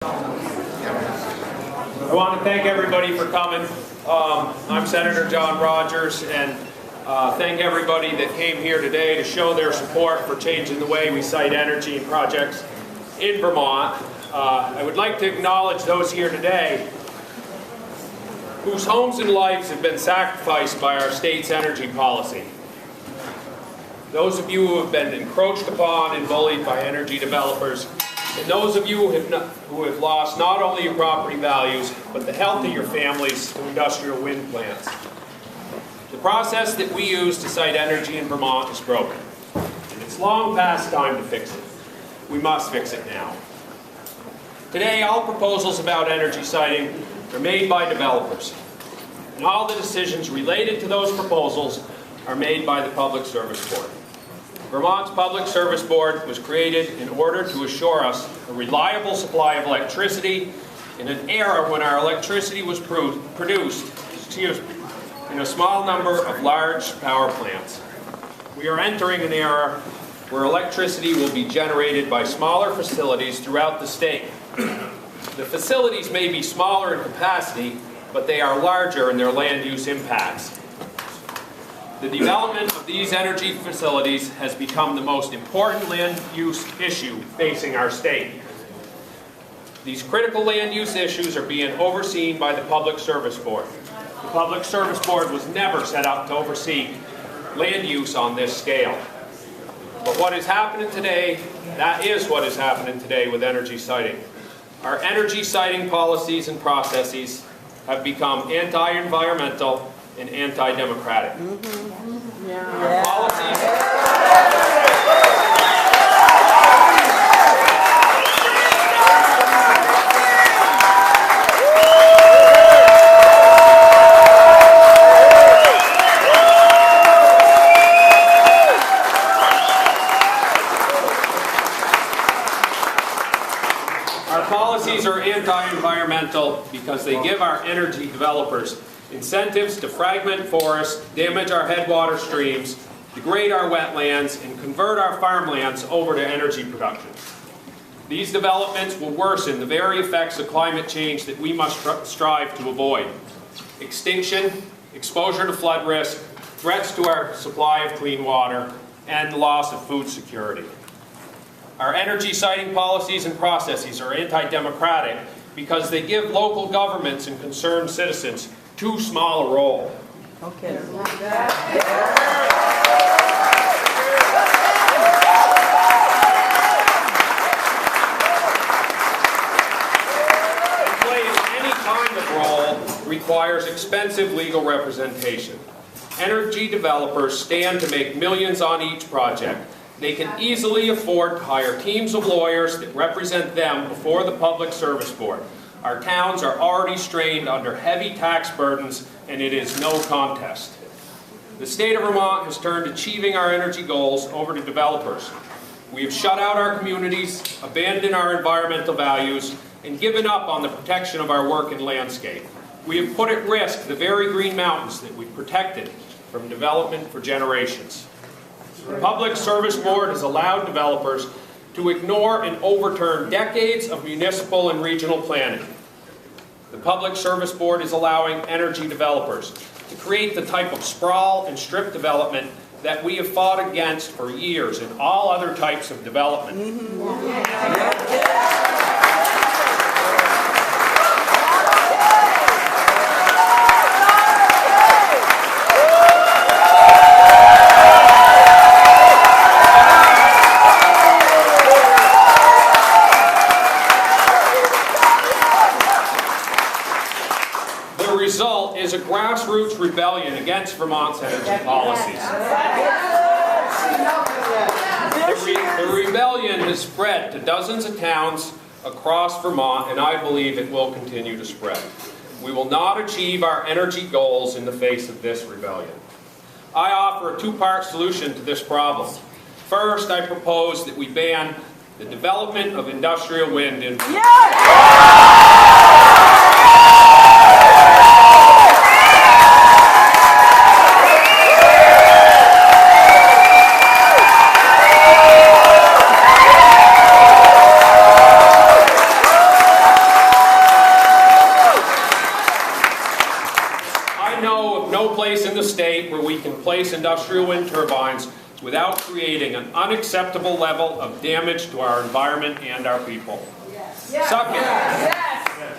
I want to thank everybody for coming. I'm Senator John Rodgers, and thank everybody that came here today to show their support for changing the way we site energy and projects in Vermont. I would like to acknowledge those here today whose homes and lives have been sacrificed by our state's energy policy. Those of you who have been encroached upon and bullied by energy developers, and those of you who have lost not only your property values, but the health of your families to industrial wind plants. The process that we use to site energy in Vermont is broken, and it's long past time to fix it. We must fix it now. Today, all proposals about energy siting are made by developers, and all the decisions related to those proposals are made by the Public Service Board. Vermont's Public Service Board was created in order to assure us a reliable supply of electricity in an era when our electricity was produced in a small number of large power plants. We are entering an era where electricity will be generated by smaller facilities throughout the state. The facilities may be smaller in capacity, but they are larger in their land use impacts. The development of these energy facilities has become the most important land use issue facing our state. These critical land use issues are being overseen by the Public Service Board. The Public Service Board was never set up to oversee land use on this scale. But what is happening today, that is what is happening today with energy siting. Our energy siting policies and processes have become anti-environmental and anti-democratic. Our policies are anti-environmental because they give our energy developers incentives to fragment forests, damage our headwater streams, degrade our wetlands, and convert our farmlands over to energy production. These developments will worsen the very effects of climate change that we must strive to avoid. Extinction, exposure to flood risk, threats to our supply of clean water, and the loss of food security. Our energy siting policies and processes are anti-democratic because they give local governments and concerned citizens too small a role. Okay. They play any kind of role requires expensive legal representation. Energy developers stand to make millions on each project. They can easily afford to hire teams of lawyers that represent them before the Public Service Board. Our towns are already strained under heavy tax burdens, and it is no contest. The state of Vermont has turned achieving our energy goals over to developers. We have shut out our communities, abandoned our environmental values, and given up on the protection of our work and landscape. We have put at risk the very green mountains that we've protected from development for generations. The Public Service Board has allowed developers to ignore and overturn decades of municipal and regional planning. The Public Service Board is allowing energy developers to create the type of sprawl and strip development that we have fought against for years in all other types of development. The result is a grassroots rebellion against Vermont's energy policies. The rebellion has spread to dozens of towns across Vermont, and I believe it will continue to spread. We will not achieve our energy goals in the face of this rebellion. I offer a two-part solution to this problem. First, I propose that we ban the development of industrial wind in state where we can place industrial wind turbines without creating an unacceptable level of damage to our environment and our people.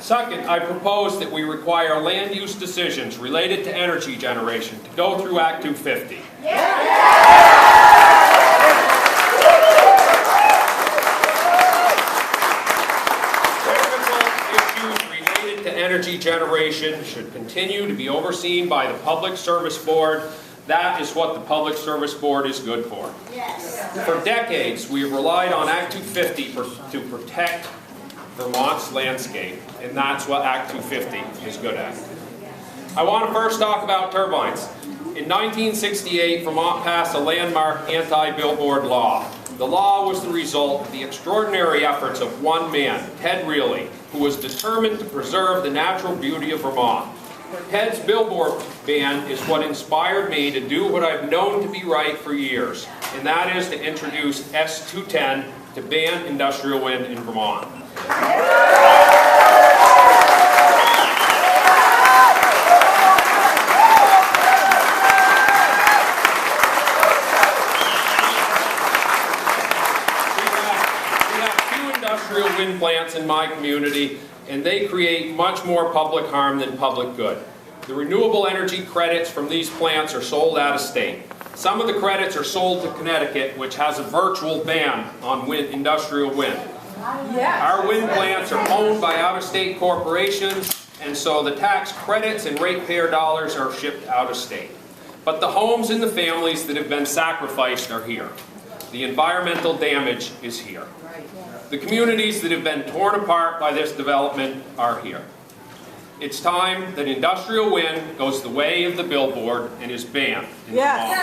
Second, I propose that we require land use decisions related to energy generation to go through Act 250. Energy generation should continue to be overseen by the Public Service Board. That is what the Public Service Board is good for. For decades, we have relied on Act 250 to protect Vermont's landscape, and that's what Act 250 is good at. I want to first talk about turbines. In 1968, Vermont passed a landmark anti-billboard law. The law was the result of the extraordinary efforts of one man, Ted Reilly, who was determined to preserve the natural beauty of Vermont. Ted's billboard ban is what inspired me to do what I've known to be right for years, and that is to introduce S210 to ban industrial wind in Vermont. Wind plants in my community, and they create much more public harm than public good. The renewable energy credits from these plants are sold out of state. Some of the credits are sold to Connecticut, which has a virtual ban on industrial wind. Our wind plants are owned by out-of-state corporations, and so the tax credits and ratepayer dollars are shipped out of state. But the homes and the families that have been sacrificed are here. The environmental damage is here. The communities that have been torn apart by this development are here. It's time that industrial wind goes the way of the billboard and is banned in Vermont.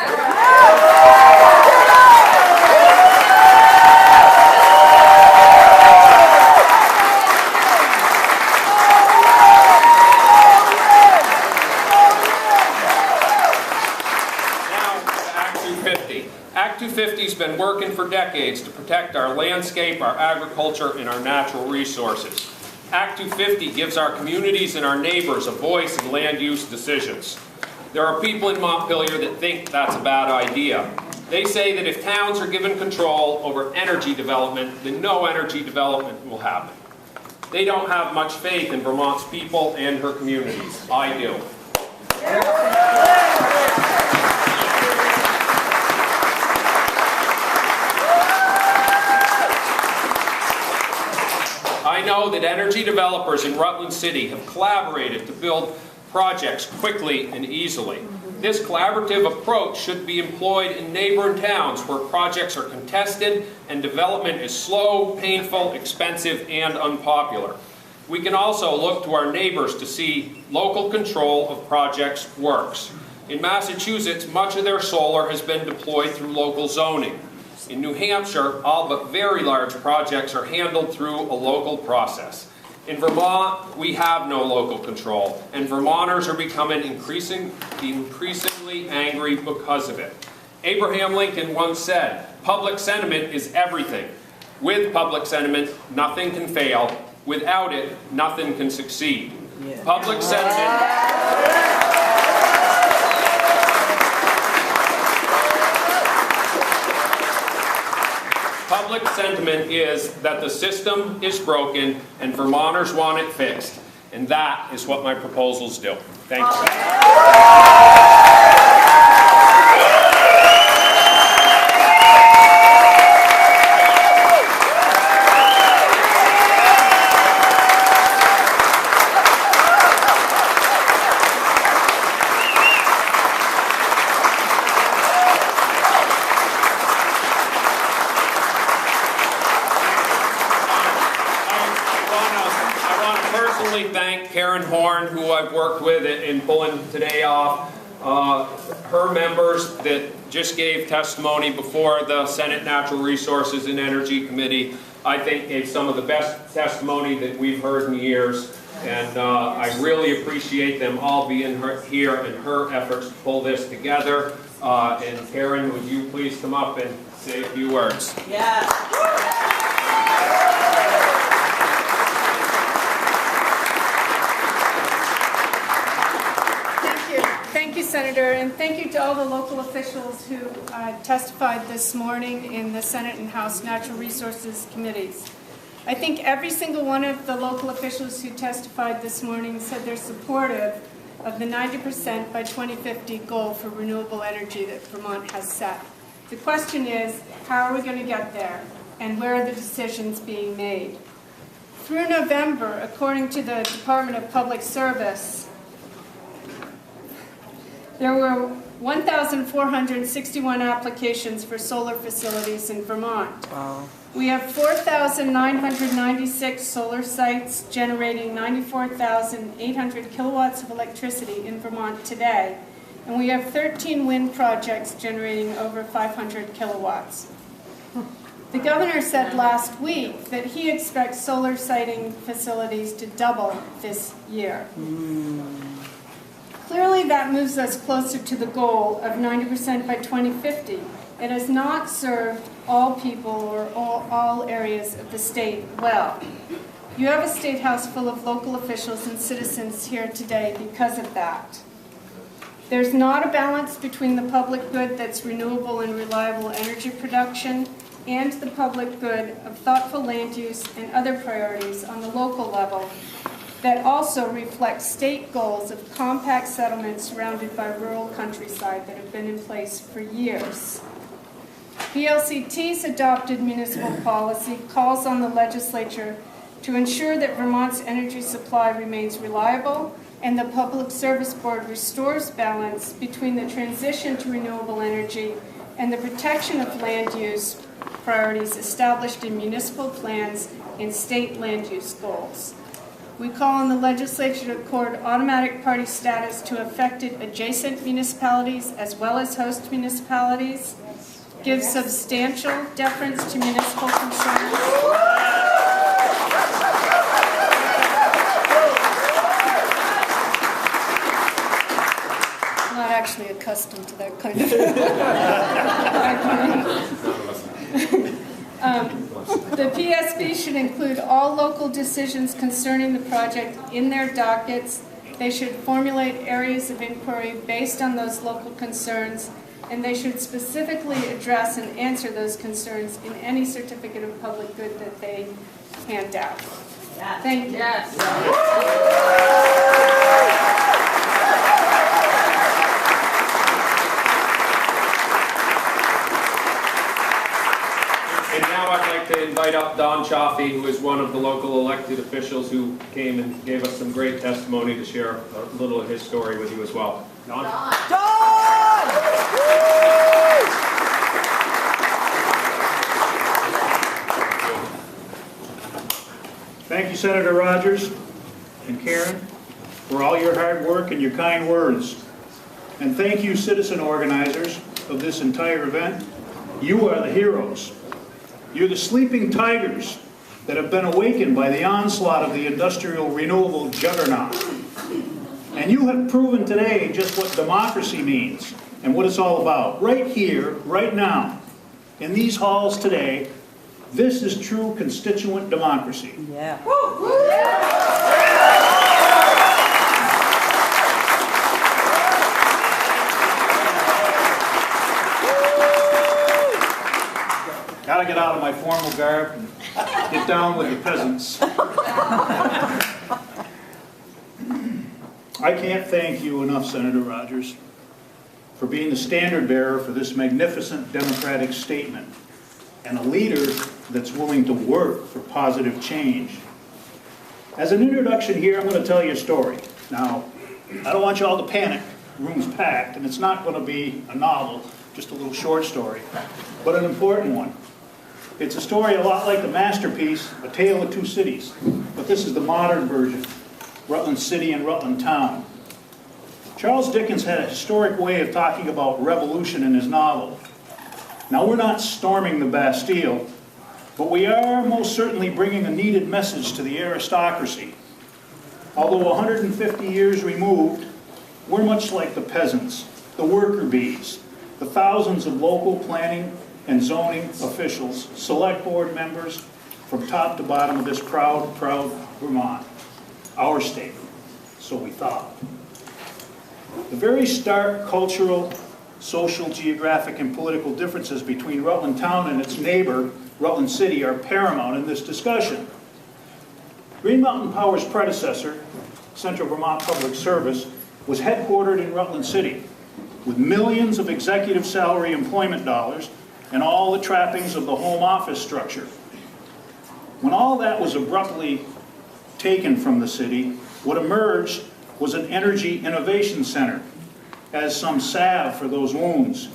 Act 250 has been working for decades to protect our landscape, our agriculture, and our natural resources. Act 250 gives our communities and our neighbors a voice in land use decisions. There are people in Montpelier that think that's a bad idea. They say that if towns are given control over energy development, then no energy development will happen. They don't have much faith in Vermont's people and her communities. I do. I know that energy developers in Rutland City have collaborated to build projects quickly and easily. This collaborative approach should be employed in neighboring towns where projects are contested and development is slow, painful, expensive, and unpopular. We can also look to our neighbors to see local control of projects works. In Massachusetts, much of their solar has been deployed through local zoning. In New Hampshire, all but very large projects are handled through a local process. In Vermont, we have no local control, and Vermonters are becoming increasingly angry because of it. Abraham Lincoln once said, "Public sentiment is everything. With public sentiment, nothing can fail. Without it, nothing can succeed." Public sentiment... Public sentiment is that the system is broken and Vermonters want it fixed. And that is what my proposals do. Thank you. Thank Karen Horn, who I've worked with in pulling today off. Her members that just gave testimony before the Senate Natural Resources and Energy Committee, I think gave some of the best testimony that we've heard in years. And I really appreciate them all being here and her efforts to pull this together. And Karen, would you please come up and say a few words? Yeah. Senator, and thank you to all the local officials who testified this morning in the Senate and House Natural Resources Committees. I think every single one of the local officials who testified this morning said they're supportive of the 90% by 2050 goal for renewable energy that Vermont has set. The question is, how are we going to get there, and where are the decisions being made? Through November, according to the Department of Public Service, there were 1,461 applications for solar facilities in Vermont. Wow. We have 4,996 solar sites generating 94,800 kilowatts of electricity in Vermont today, and we have 13 wind projects generating over 500 kilowatts. The governor said last week that he expects solar siting facilities to double this year. Clearly that moves us closer to the goal of 90% by 2050. It has not served all people or all areas of the state well. You have a state house full of local officials and citizens here today because of that. There's not a balance between the public good that's renewable and reliable energy production and the public good of thoughtful land use and other priorities on the local level that also reflect state goals of compact settlements surrounded by rural countryside that have been in place for years. VLCT's adopted municipal policy calls on the legislature to ensure that Vermont's energy supply remains reliable and the Public Service Board restores balance between the transition to renewable energy and the protection of land use priorities established in municipal plans and state land use goals. We call on the legislature to accord automatic party status to affected adjacent municipalities as well as host municipalities, give substantial deference to municipal concerns. I'm not actually accustomed to that kind of argument. The PSB should include all local decisions concerning the project in their dockets. They should formulate areas of inquiry based on those local concerns, and they should specifically address and answer those concerns in any certificate of public good that they hand out. Yes. Thank you. Yes. And now I'd like to invite up Don Chaffee, who is one of the local elected officials who came and gave us some great testimony to share a little of his story with you as well. Don? Thank you, Senator Rodgers and Karen, for all your hard work and your kind words. And thank you, citizen organizers of this entire event. You are the heroes. You're the sleeping tigers that have been awakened by the onslaught of the industrial renewable juggernaut. And you have proven today just what democracy means and what it's all about. Right here, right now, in these halls today, this is true constituent democracy. Yeah. Gotta get out of my formal garb and get down with the peasants. I can't thank you enough, Senator Rodgers, for being the standard bearer for this magnificent democratic statement and a leader that's willing to work for positive change. As an introduction here, I'm going to tell you a story. Now, I don't want you all to panic. The room's packed, and it's not going to be a novel, just a little short story, but an important one. It's a story a lot like the masterpiece, A Tale of Two Cities, but this is the modern version, Rutland City and Rutland Town. Charles Dickens had a historic way of talking about revolution in his novel. Now, we're not storming the Bastille, but we are most certainly bringing a needed message to the aristocracy. Although 150 years removed, we're much like the peasants, the worker bees, the thousands of local planning and zoning officials, select board members from top to bottom of this proud Vermont, our state, so we thought. The very stark cultural, social, geographic, and political differences between Rutland Town and its neighbor, Rutland City, are paramount in this discussion. Green Mountain Power's predecessor, Central Vermont Public Service, was headquartered in Rutland City with millions of executive salary employment dollars and all the trappings of the home office structure. When all that was abruptly taken from the city, what emerged was an energy innovation center as some salve for those wounds,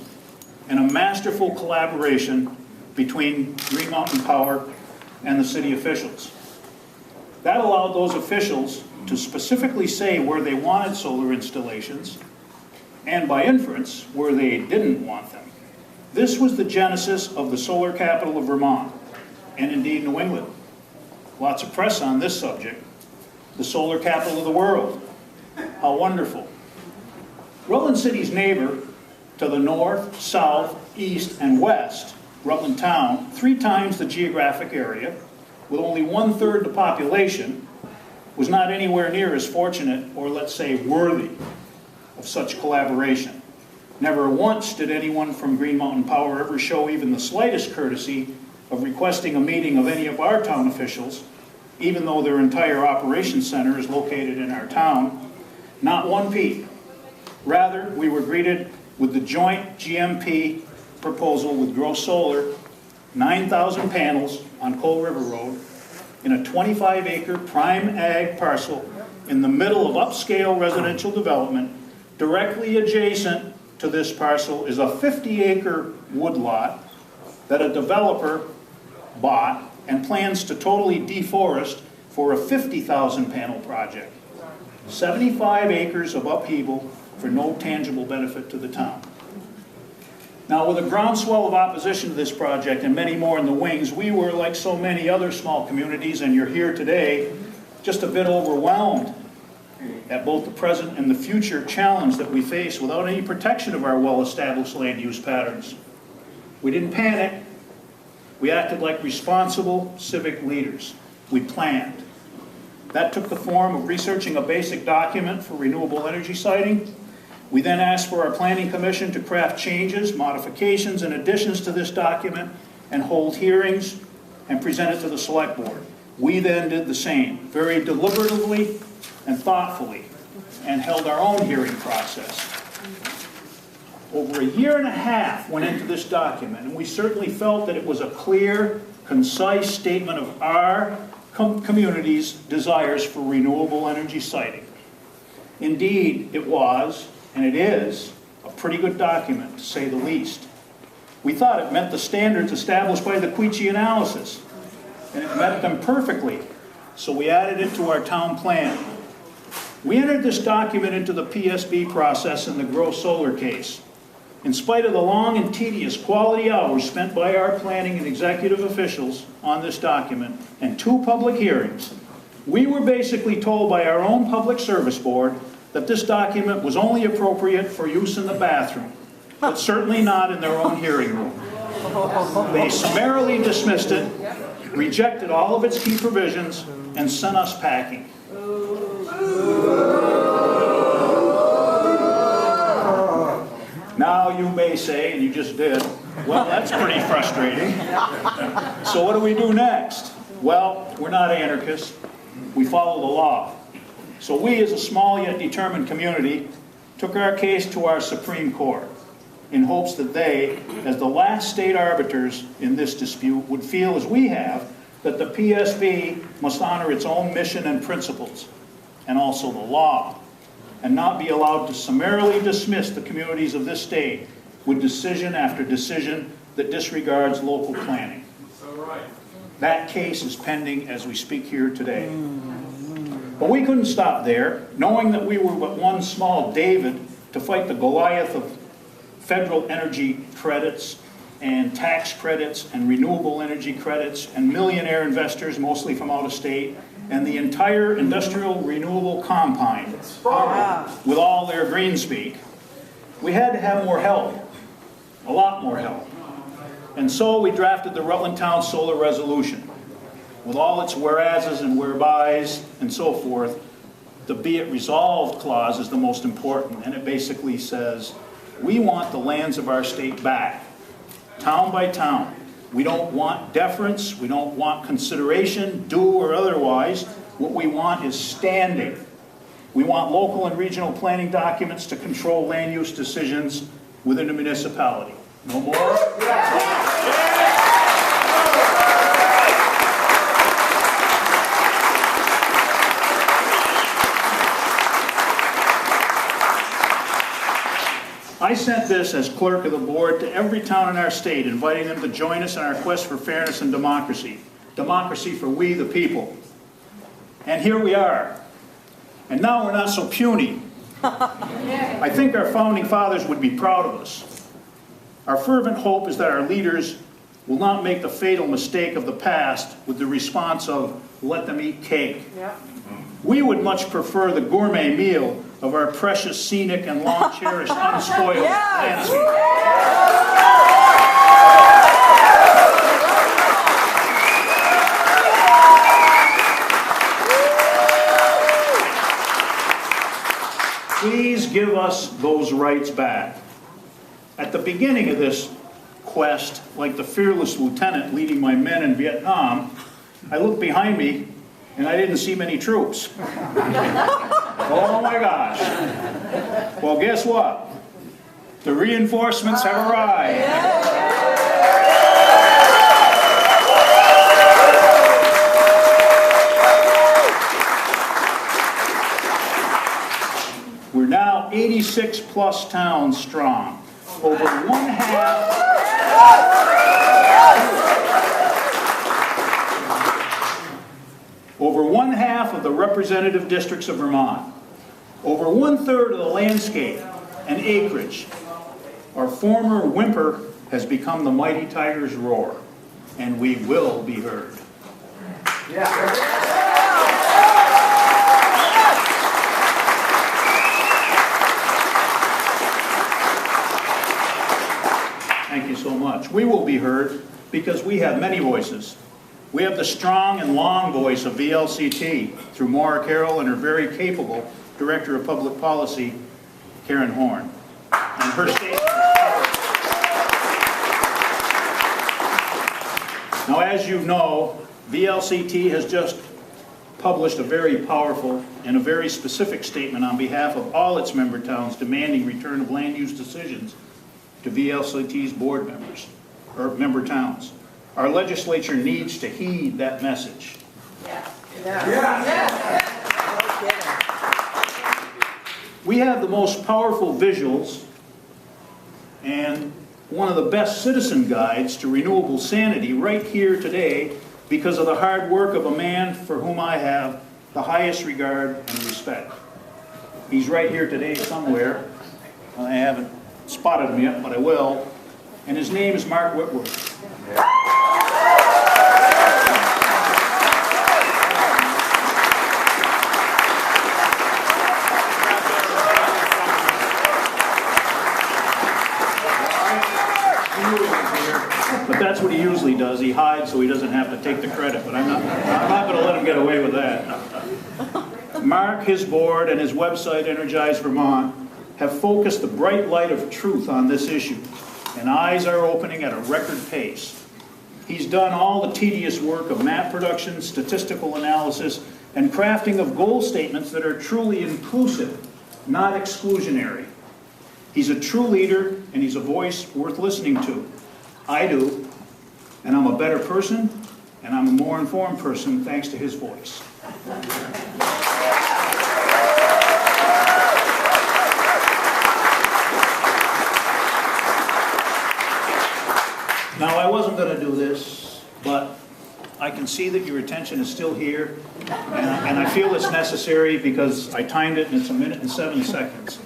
and a masterful collaboration between Green Mountain Power and the city officials. That allowed those officials to specifically say where they wanted solar installations, and by inference, where they didn't want them. This was the genesis of the solar capital of Vermont, and indeed New England. Lots of press on this subject. The solar capital of the world. How wonderful. Rutland City's neighbor to the north, south, east, and west, Rutland Town, 3 times the geographic area, with only 1/3 the population, was not anywhere near as fortunate, or let's say worthy, of such collaboration. Never once did anyone from Green Mountain Power ever show even the slightest courtesy of requesting a meeting of any of our town officials, even though their entire operations center is located in our town. Not one peep. Rather, we were greeted with the joint GMP proposal with Grow Solar, 9,000 panels on Coal River Road, in a 25-acre prime ag parcel in the middle of upscale residential development. Directly adjacent to this parcel is a 50-acre woodlot that a developer bought and plans to totally deforest for a 50,000 panel project. 75 acres of upheaval for no tangible benefit to the town. Now, with a groundswell of opposition to this project and many more in the wings, we were, like so many other small communities, and you're here today, just a bit overwhelmed at both the present and the future challenge that we face without any protection of our well-established land use patterns. We didn't panic. We acted like responsible civic leaders. We planned. That took the form of researching a basic document for renewable energy siting. We then asked for our Planning Commission to craft changes, modifications, and additions to this document and hold hearings and present it to the Select Board. We then did the same, very deliberatively and thoughtfully, and held our own hearing process. Over a year and a half went into this document, and we certainly felt that it was a clear, concise statement of our community's desires for renewable energy siting. Indeed, it was, and it is, a pretty good document, to say the least. We thought it met the standards established by the Queechee analysis, and it met them perfectly, so we added it to our town plan. We entered this document into the PSB process in the Grow Solar case. In spite of the long and tedious quality hours spent by our planning and executive officials on this document and 2 public hearings, we were basically told by our own public service board that this document was only appropriate for use in the bathroom, but certainly not in their own hearing room. They summarily dismissed it, rejected all of its key provisions, and sent us packing. Now you may say, and you just did, well, that's pretty frustrating. So what do we do next? Well, we're not anarchists. We follow the law. So we, as a small yet determined community, took our case to our Supreme Court in hopes that they, as the last state arbiters in this dispute, would feel, as we have, that the PSB must honor its own mission and principles, and also the law, and not be allowed to summarily dismiss the communities of this state with decision after decision that disregards local planning. That case is pending as we speak here today. But we couldn't stop there, knowing that we were but one small David to fight the Goliath of federal energy credits and tax credits and renewable energy credits and millionaire investors, mostly from out of state, and the entire industrial renewable combine with all their green speak. We had to have more help, a lot more help. And so we drafted the Rutland Town Solar Resolution with all its whereases and wherebys and so forth, The "be it resolved" clause is the most important, and it basically says, we want the lands of our state back, town by town. We don't want deference, we don't want consideration, due or otherwise. What we want is standing. We want local and regional planning documents to control land use decisions within a municipality. No more? I sent this as clerk of the board to every town in our state, inviting them to join us in our quest for fairness and democracy. Democracy for we, the people. And here we are. And now we're not so puny. I think our founding fathers would be proud of us. Our fervent hope is that our leaders will not make the fatal mistake of the past with the response of, let them eat cake. Yeah. We would much prefer the gourmet meal of our precious, scenic, and long-cherished, unspoiled landscape. Please give us those rights back. At the beginning of this quest, like the fearless lieutenant leading my men in Vietnam, I looked behind me and I didn't see many troops. Oh my gosh. Well, guess what? The reinforcements have arrived. We're now 86 plus towns strong. Over one half of the representative districts of Vermont. Over 1/3 of the landscape and acreage. Our former whimper has become the mighty tiger's roar, and we will be heard. Thank you so much. We will be heard because we have many voices. We have the strong and long voice of VLCT through Maura Carroll and her very capable Director of Public Policy, Karen Horn. And her statement. Now, as you know, VLCT has just published a very powerful and a very specific statement on behalf of all its member towns demanding return of land use decisions to VLCT's board members, or member towns. Our legislature needs to heed that message. We have the most powerful visuals and one of the best citizen guides to renewable sanity right here today because of the hard work of a man for whom I have the highest regard and respect. He's right here today somewhere. I haven't spotted him yet, but I will. And his name is Mark Whitworth. But that's what he usually does. He hides so he doesn't have to take the credit. But I'm not going to let him get away with that. Mark, his board, and his website, Energize Vermont, have focused the bright light of truth on this issue, and eyes are opening at a record pace. He's done all the tedious work of map production, statistical analysis, and crafting of goal statements that are truly inclusive, not exclusionary. He's a true leader, and he's a voice worth listening to. I do, and I'm a better person, and I'm a more informed person thanks to his voice. Now, I wasn't going to do this, but I can see that your attention is still here, and I feel it's necessary because I timed it and it's 1 minute and 7 seconds.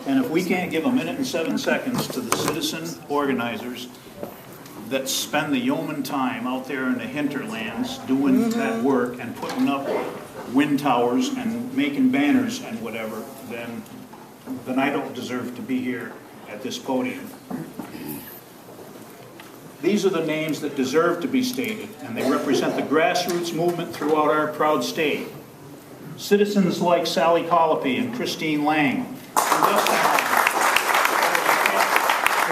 And if we can't give 1 minute and 7 seconds to the citizen organizers that spend the yeoman time out there in the hinterlands doing that work and putting up wind towers and making banners and whatever, then I don't deserve to be here at this podium. These are the names that deserve to be stated, and they represent the grassroots movement throughout our proud state. citizens like Sally Colopy and Christine Lang. I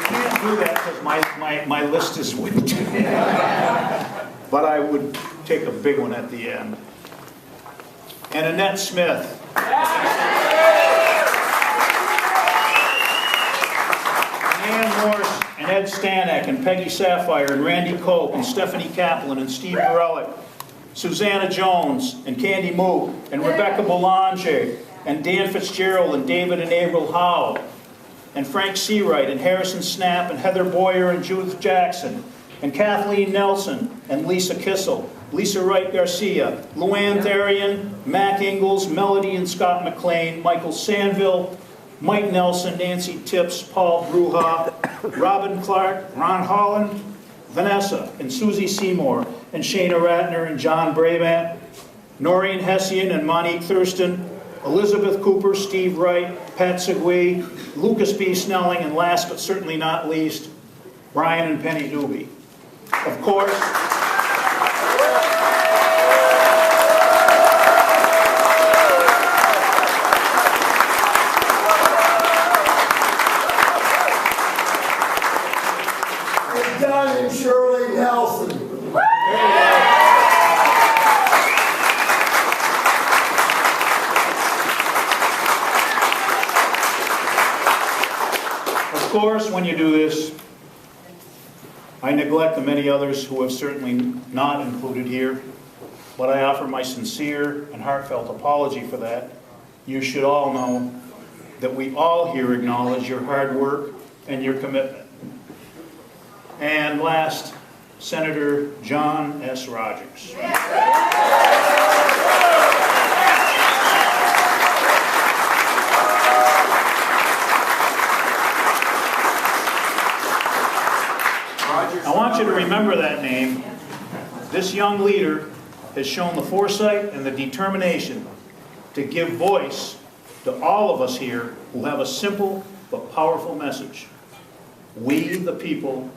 can't do that because my list is way too long. But I would take a big one at the end. And Annette Smith. Ann Morse and Ed Stanek and Peggy Sapphire and Randy Cope and Stephanie Kaplan and Steve Gorelick, Susanna Jones and Candy Mook and Rebecca Boulanger and Dan Fitzgerald and David and April Howe and Frank Seawright and Harrison Snap and Heather Boyer and Judith Jackson and Kathleen Nelson and Lisa Kissel, Lisa Wright Garcia, Luann Therian, Mac Ingalls, Melody and Scott McLean, Michael Sandville, Mike Nelson, Nancy Tips, Paul Bruja, Robin Clark, Ron Holland, Vanessa and Susie Seymour and Shana Ratner and John Brabant, Noreen Hessian and Monique Thurston, Elizabeth Cooper, Steve Wright, Pat Segui, Lucas B. Snelling, and last but certainly not least, Brian and Penny Doobie. Of course, Doug and Shirley Nelson. Of course, when you do this, I neglect the many others who have certainly not included here, but I offer my sincere and heartfelt apology for that. You should all know that we all here acknowledge your hard work and your commitment. And last, Senator John S. Rodgers. I want you to remember that name. This young leader has shown the foresight and the determination to give voice to all of us here who have a simple but powerful message. We, the people,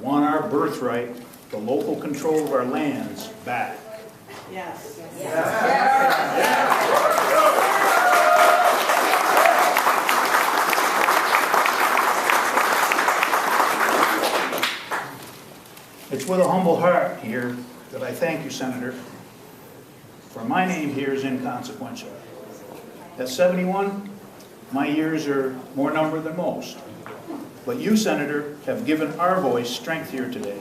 want our birthright, the local control of our lands, back. Yes. It's with a humble heart here that I thank you, Senator, for my name here is inconsequential. At 71, my years are more numbered than most. But you, Senator, have given our voice strength here today.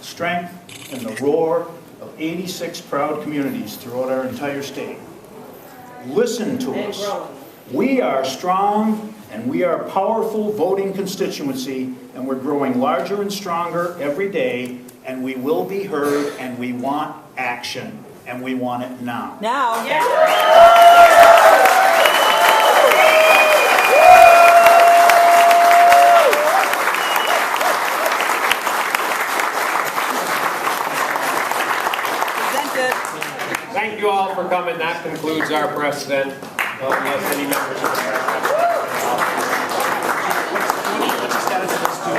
Strength in the roar of 86 proud communities throughout our entire state. Listen to us. We are strong and we are a powerful voting constituency, and we're growing larger and stronger every day, and we will be heard, and we want action, and we want it now. Now. Thank you all for coming. That concludes our press then. Unless any members of the press.